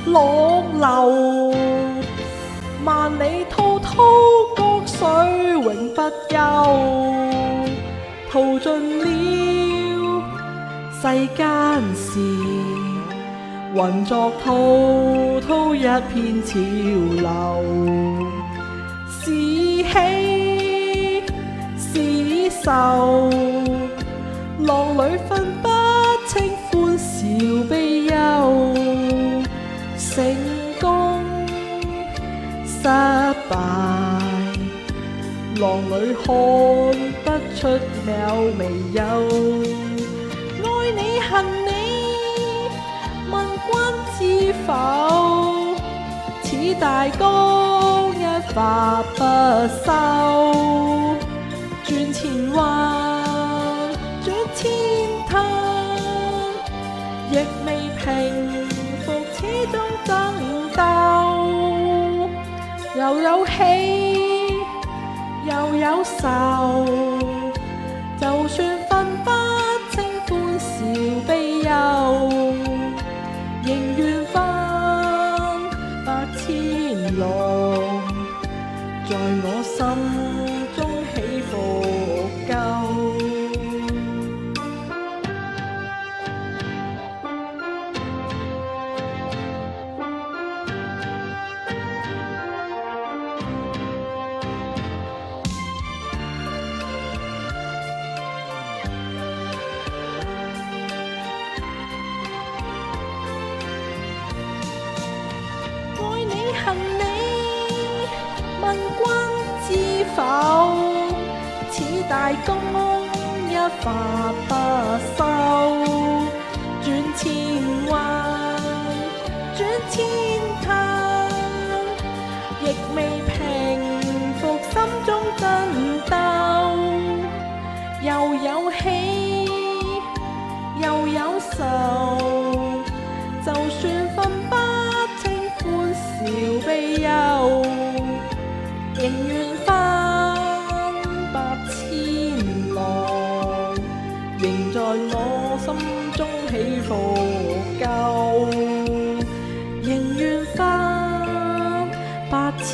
落流，萬里滔滔江水永不休。淘盡了世間事，渾作滔滔一片潮流。是喜是愁，浪裏分不清歡笑悲憂。成功失敗，浪裏看不出有未有。愛你恨你，問君知否？此大江一發不收。轉千彎，轉千灘，亦未平復始終爭鬥。又有喜又有愁，就算分不清歡笑悲憂，仍願翻百千浪，在我心中起伏夠。愛你恨你，問君知否？此大江一發不收。轉千彎，轉千灘，亦未平復心中爭鬥。又有喜又有愁，就算分不清歡笑悲憂，仍願翻百千浪，仍在我心中起伏夠，仍願翻百千